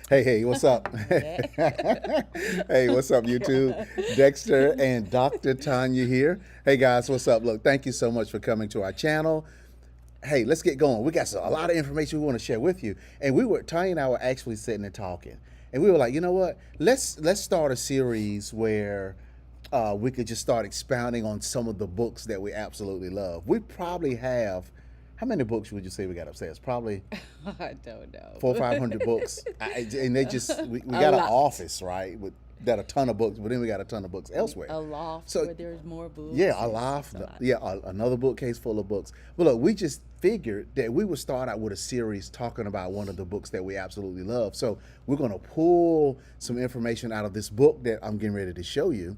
Hey, what's up? Yeah. Hey, what's up, YouTube? Dexter and Dr. Tanya here. Hey, guys, what's up? Look, thank you so much for coming to our channel. Hey, let's get going. We got a lot of information we want to share with you. And Tanya and I were actually sitting and talking. And we were like, you know what? Let's start a series where we could just start expounding on some of the books that we absolutely love. We probably have, how many books would you say we got upstairs? Probably I don't know. four or 500 books. And they just, we A got an lot. office, right? With that a ton of books, but then we got a ton of books elsewhere. A loft So where there's more books. yeah, a It's loft. a lot. Yeah, another bookcase full of books. But look, we just figured that we would start out with a series talking about one of the books that we absolutely love. So we're going to pull some information out of this book that I'm getting ready to show you.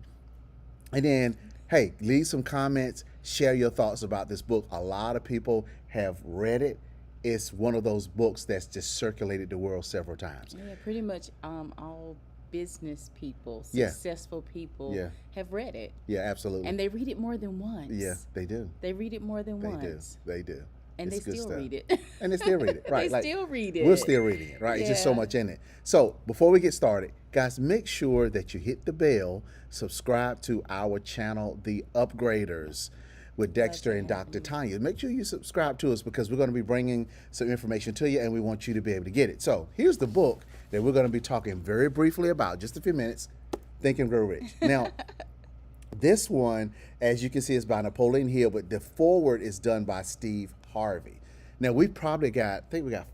And then, hey, leave some comments, share your thoughts about this book. A lot of people have read it. It's one of those books that's just circulated the world several times. Yeah, pretty much all business people, Yeah. successful people Yeah. have read it. Yeah, absolutely. And they read it more than once. Yeah, they do. They read it more than They once. do. They do. And It's they good still stuff. read it. And they still read it, right? They still read it. We're still reading it, right? It's just so Yeah. much in it. So before we get started, guys, make sure that you hit the bell, subscribe to our channel, The Upgraders, with Dexter and Dr. Tanya. Make sure you subscribe to us because we're going to be bringing some information to you and we want you to be able to get it. So here's the book that we're going to be talking very briefly about, just a few minutes, Think and Grow Rich. Now, this one, as you can see, is by Napoleon Hill, but the foreword is done by Steve Harvey. Now, we probably got, I think we got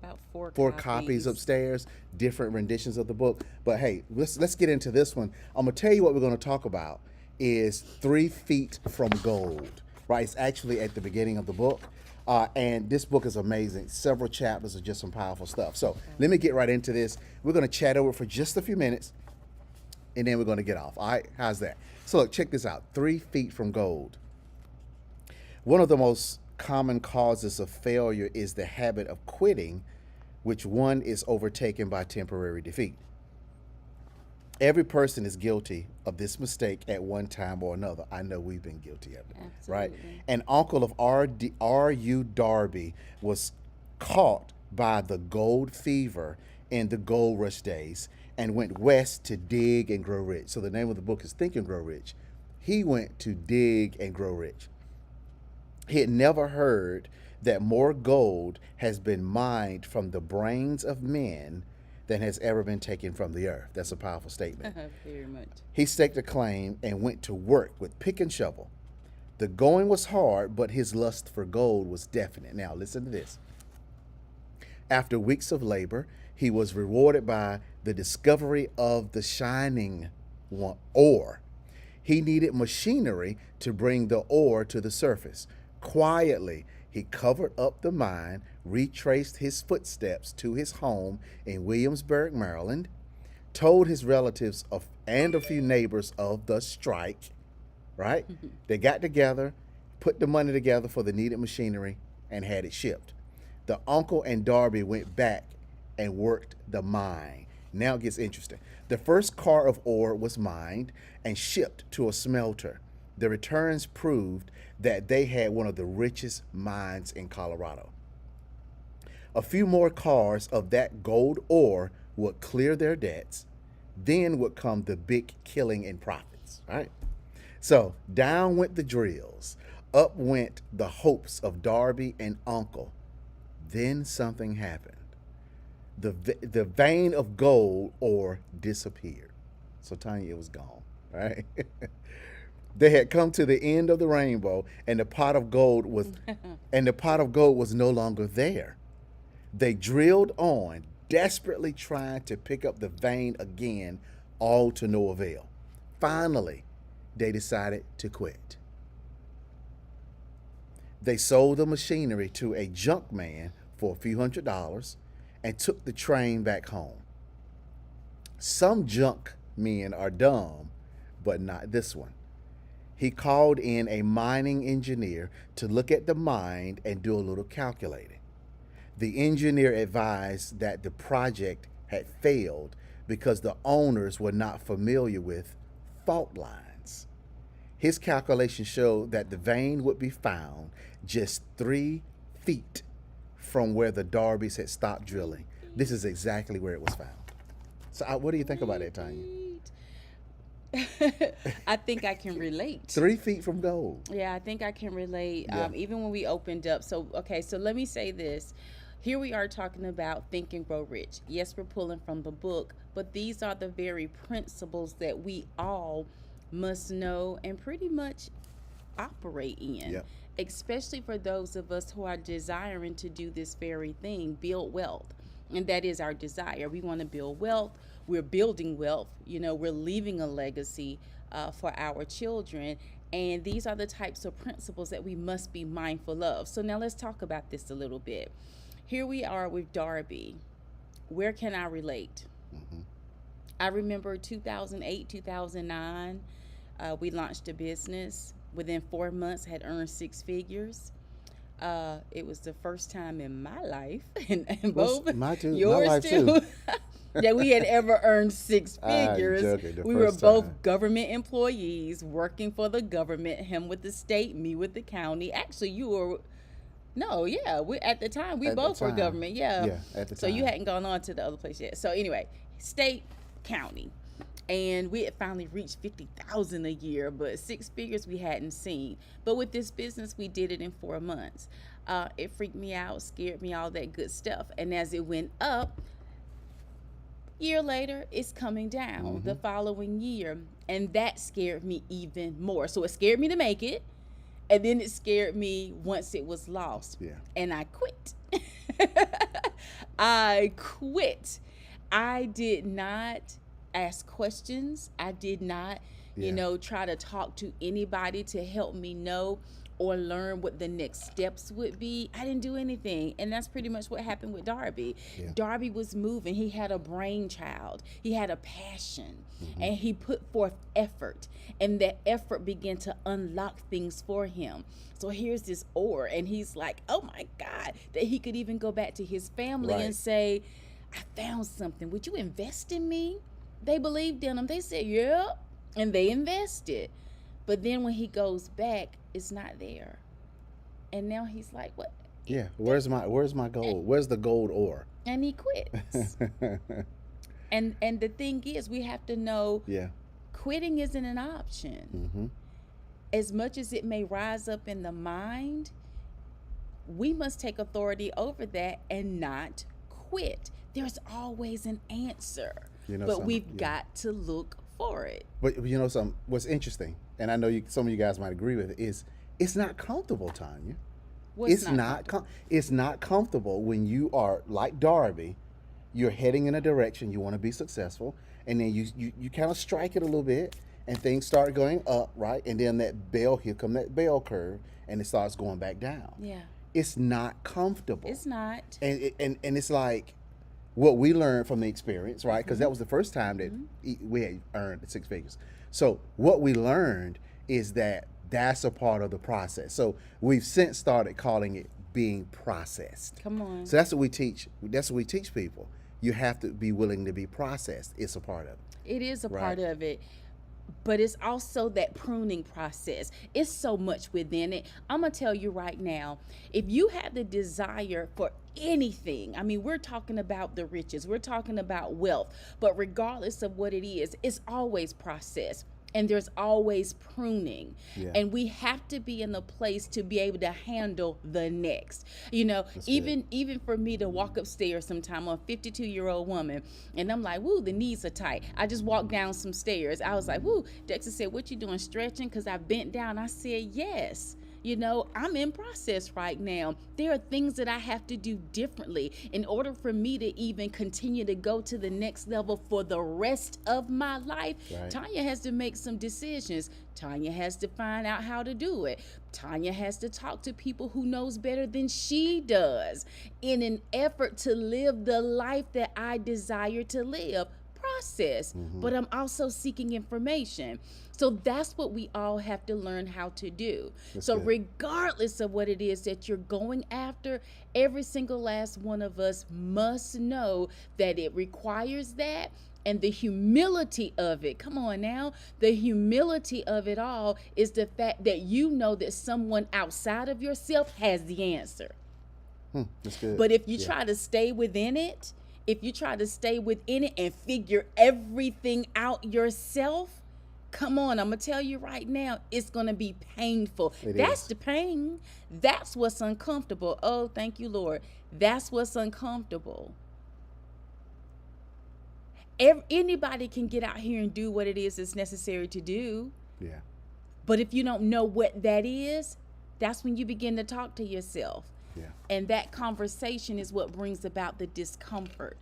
About four four copies upstairs, different renditions of the book. But hey, let's get into this one. I'm gonna tell you what we're gonna talk about is 3 Feet from Gold. Right, it's actually at the beginning of the book, and this book is amazing. Several chapters of just some powerful stuff. So let me get right into this. We're gonna chat over for just a few minutes, and then we're gonna get off. All right, how's that? So look, check this out. 3 Feet from Gold. One of the most common causes of failure is the habit of quitting, which one is overtaken by temporary defeat. Every person is guilty of this mistake at one time or another. I know we've been guilty of it, right? Absolutely. An uncle of R.U. Darby was caught by the gold fever in the gold rush days and went west to dig and grow rich. So the name of the book is Think and Grow Rich. He went to dig and grow rich. He had never heard that more gold has been mined from the brains of men than has ever been taken from the earth. That's a powerful statement. Very much. He staked a claim and went to work with pick and shovel. The going was hard, but his lust for gold was definite. Now, listen to this. After weeks of labor, he was rewarded by the discovery of the shining ore. He needed machinery to bring the ore to the surface. Quietly, he covered up the mine, retraced his footsteps to his home in Williamsburg, Maryland, told his relatives and a few neighbors of the strike, right? They got together, put the money together for the needed machinery, and had it shipped. The uncle and Darby went back and worked the mine. Now it gets interesting. The first car of ore was mined and shipped to a smelter. The returns proved that they had one of the richest mines in Colorado. A few more cars of that gold ore would clear their debts. Then would come the big killing in profits, right? So down went the drills. Up went the hopes of Darby and Uncle. Then something happened. The vein of gold ore disappeared. So Tanya, it was gone, right? They had come to the end of the rainbow, and the pot of gold was no longer there. They drilled on, desperately trying to pick up the vein again, all to no avail. Finally, they decided to quit. They sold the machinery to a junk man for a few $100s and took the train back home. Some junk men are dumb, but not this one. He called in a mining engineer to look at the mine and do a little calculating. The engineer advised that the project had failed because the owners were not familiar with fault lines. His calculations showed that the vein would be found just 3 feet from where the Darbys had stopped drilling. this is exactly where it was found. So, what do you think about that, Tanya? I think I can relate. 3 feet from gold. Yeah, I think I can relate. Yeah. Even when we opened up. So, okay, so let me say this. Here we are talking about Think and Grow Rich. Yes, we're pulling from the book, but these are the very principles that we all must know and pretty much operate in. Yep. Especially for those of us who are desiring to do this very thing, build wealth. And that is our desire. We want to build wealth. We're building wealth. We're leaving a legacy for our children. And these are the types of principles that we must be mindful of. So now let's talk about this a little bit. Here we are with Darby. Where can I relate? Mm-hmm. I remember 2008, 2009, we launched a business. Within 4 months, had earned 6 figures. It was the first time in my life, and both my yours life too, that we had ever earned 6 figures. We were both government employees working for the government. Him with the state, me with the county. Actually, you were. No, yeah, we at the time we both were government. Yeah, at the time. So you hadn't gone on to the other place yet. So anyway, state, county. And we had finally reached 50,000 a year, but 6 figures we hadn't seen. But with this business, we did it in 4 months. It freaked me out, scared me, all that good stuff. And as it went up, year later, it's coming down the following year. And that scared me even more. So it scared me to make it. And then it scared me once it was lost. Yeah. And I quit. I quit. I did not ask questions. I did not, try to talk to anybody to help me know or learn what the next steps would be. I didn't do anything. And that's pretty much what happened with Darby. Yeah. Darby was moving. He had a brainchild. He had a passion. And he put forth effort. And that effort began to unlock things for him. So here's this ore. And he's like, oh my God, that he could even go back to his family and say, I found something. Would you invest in me? They believed in him. They said, yeah. And they invested. But then when he goes back, it's not there. And now he's like, what? Yeah. Where's my gold? Where's the gold ore? And he quits. and the thing is, we have to know quitting isn't an option. As much as it may rise up in the mind, we must take authority over that and not quit. There's always an answer. But we've got to look for it. But what's interesting, and I know some of you guys might agree with it, is it's not comfortable, Tanya. It's not comfortable when you are like Darby. You're heading in a direction, you want to be successful, and then you kind of strike it a little bit, and things start going up, right? And then here come that bell curve, and it starts going back down. Yeah. It's not comfortable. It's not. And it's like what we learned from the experience, right? Because that was the first time that we had earned 6 figures. So what we learned is that that's a part of the process. So we've since started calling it being processed. Come on. So that's what we teach. That's what we teach people. You have to be willing to be processed. It's a part of it. It is a part of it. But it's also that pruning process. It's so much within it. I'm going to tell you right now, if you have the desire for anything, I mean, we're talking about the riches, we're talking about wealth, but regardless of what it is, it's always process. And there's always pruning. Yeah. And we have to be in a place to be able to handle the next. Even for me to walk upstairs sometime, I'm a 52-year-old woman, and I'm like, woo, the knees are tight. I just walked down some stairs. I was like, woo. Dexter said, what you doing, stretching? Because I bent down. I said, yes. I'm in process right now. There are things that I have to do differently in order for me to even continue to go to the next level for the rest of my life. Right. Tanya has to make some decisions. Tanya has to find out how to do it. Tanya has to talk to people who knows better than she does in an effort to live the life that I desire to live. Process, but I'm also seeking information. So that's what we all have to learn how to do. That's so good. Regardless of what it is that you're going after, every single last one of us must know that it requires that. And the humility of it, come on now, the humility of it all is the fact that you know that someone outside of yourself has the answer. That's good. But if you try to stay within it, if you try to stay within it and figure everything out yourself, come on, I'm going to tell you right now, it's going to be painful. That's the pain. That's what's uncomfortable. Oh, thank you, Lord. That's what's uncomfortable. Anybody can get out here and do what it is that's necessary to do. Yeah. But if you don't know what that is, that's when you begin to talk to yourself. Yeah. And that conversation is what brings about the discomfort.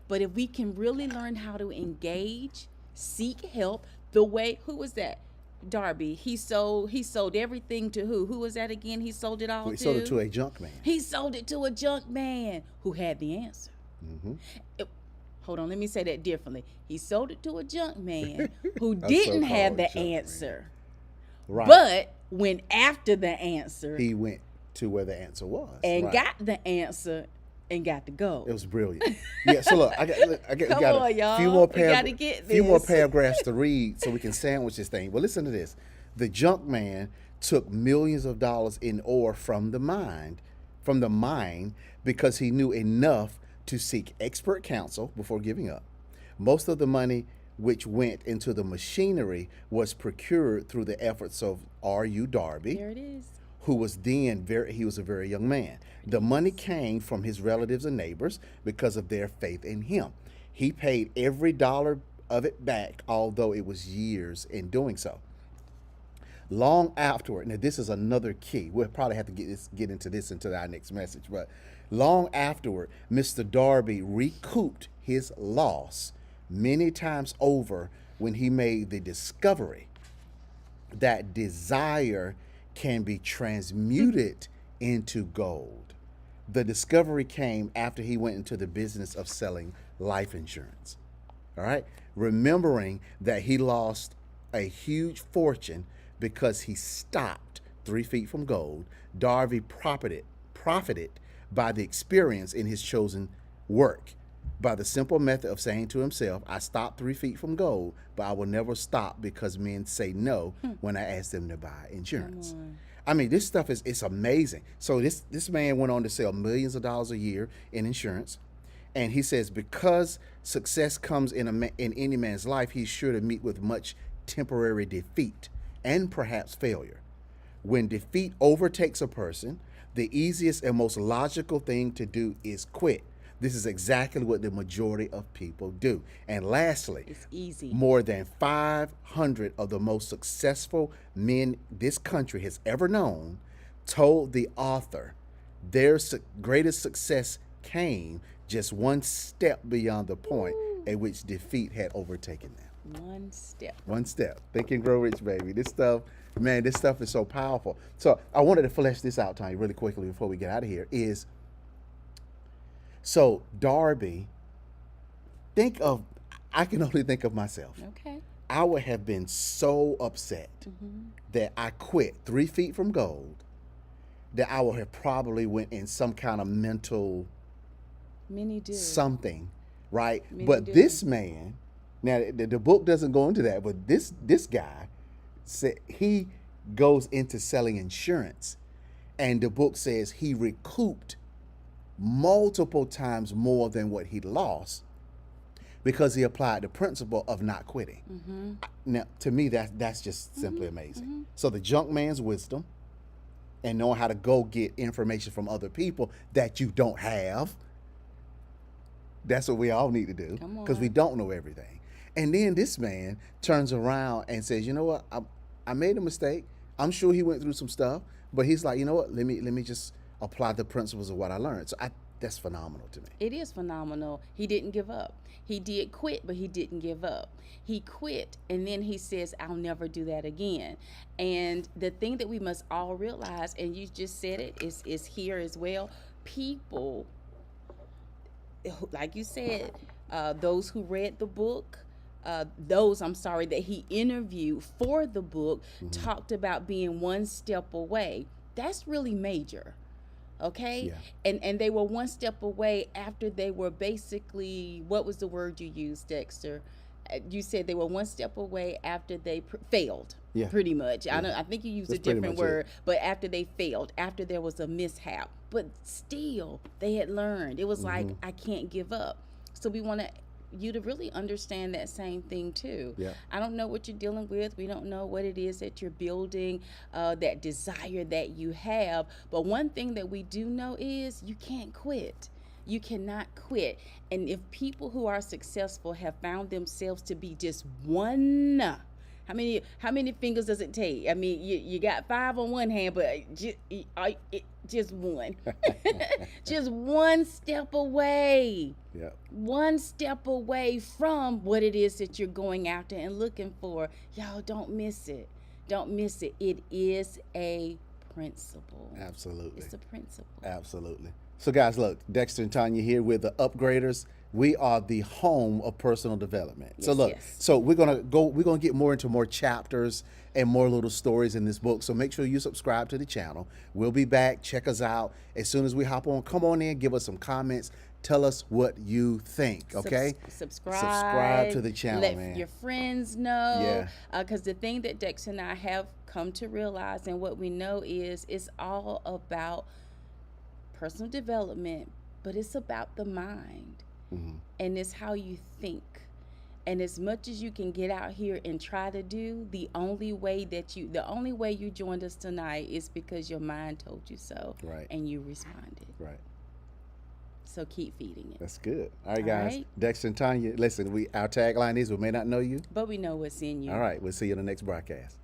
But if we can really learn how to engage, seek help, the way, who was that? Darby. He sold everything to who? Who was that again? He sold it all to? He sold it to a junk man. He sold it to a junk man who had the answer. Hold on, let me say that differently. He sold it to a junk man who didn't have the answer. Right. But went after the answer. He went to where the answer was. And got the answer and got to go. It was brilliant. Yeah, so look, I got Come on, y'all. few more Few paragraphs to read so we can sandwich this thing. Well, listen to this. The junk man took millions of dollars in ore from the mine because he knew enough to seek expert counsel before giving up. Most of the money which went into the machinery was procured through the efforts of R.U. Darby. There it is. Who was then he was a very young man. The money came from his relatives and neighbors because of their faith in him. He paid every dollar of it back, although it was years in doing so. Long afterward, now this is another key. We'll probably have to get into this into our next message, but long afterward, Mr. Darby recouped his loss many times over when he made the discovery that desire can be transmuted into gold. The discovery came after he went into the business of selling life insurance. All right? Remembering that he lost a huge fortune because he stopped 3 feet from gold, Darby profited by the experience in his chosen work, by the simple method of saying to himself, I stopped 3 feet from gold, but I will never stop because men say no when I ask them to buy insurance. I mean, this stuff it's amazing. So this man went on to sell millions of dollars a year in insurance. And he says, because success comes in any man's life, he's sure to meet with much temporary defeat and perhaps failure. When defeat overtakes a person, the easiest and most logical thing to do is quit. This is exactly what the majority of people do. And lastly, it's easy. More than 500 of the most successful men this country has ever known told the author their greatest success came just one step beyond the point at which defeat had overtaken them. One step. One step. Think and grow rich, baby. This stuff is so powerful. So I wanted to flesh this out, Tanya, really quickly before we get out of here. So Darby, I can only think of myself. Okay. I would have been so upset that I quit 3 feet from gold, that I would have probably went in some kind of mental something, right? But this man, now the book doesn't go into that, but this guy said he goes into selling insurance, and the book says he recouped multiple times more than what he lost because he applied the principle of not quitting. Now, to me, that's just simply amazing. So the junk man's wisdom and knowing how to go get information from other people that you don't have, that's what we all need to do because we don't know everything. And then this man turns around and says, you know what, I made a mistake. I'm sure he went through some stuff, but he's like, you know what, let me just apply the principles of what I learned. So that's phenomenal to me. It is phenomenal. He didn't give up. He did quit, but he didn't give up. He quit, and then he says, I'll never do that again. And the thing that we must all realize, and you just said it, is here as well. People, like you said, those who read the book, that he interviewed for the book, talked about being one step away. That's really major. Okay? Yeah. And they were one step away after they were basically, what was the word you used, Dexter? You said they were one step away after they failed, pretty much. Yeah. I think you used a different word, but after they failed, after there was a mishap. But still, they had learned. It was like, I can't give up. So we want you to really understand that same thing too. Yeah. I don't know what you're dealing with. We don't know what it is that you're building, that desire that you have. But one thing that we do know is you can't quit. You cannot quit. And if people who are successful have found themselves to be just one, how many fingers does it take? I mean, you got five on one hand, but just one. Just one step away. Yeah. One step away from what it is that you're going after and looking for. Y'all, don't miss it. Don't miss it. It is a principle. Absolutely. It's a principle. Absolutely. So, guys, look, Dexter and Tanya here with the Upgraders. We are the home of personal development. So, Yes, look, yes. so we're gonna get more into more chapters and more little stories in this book. So make sure you subscribe to the channel. We'll be back. Check us out as soon as we hop on. Come on in, give us some comments. Tell us what you think. Okay. Subscribe to the channel, let man. your friends know. Yeah. Because the thing that Dex and I have come to realize and what we know is it's all about personal development, but it's about the mind. And it's how you think. And as much as you can get out here and try to do, the only way you joined us tonight is because your mind told you so. Right. And you responded. Right. So keep feeding it. That's good. All right, guys. right. Dexter and Tanya, listen, our tagline is, we may not know you. But we know what's in you. All right. We'll see you in the next broadcast.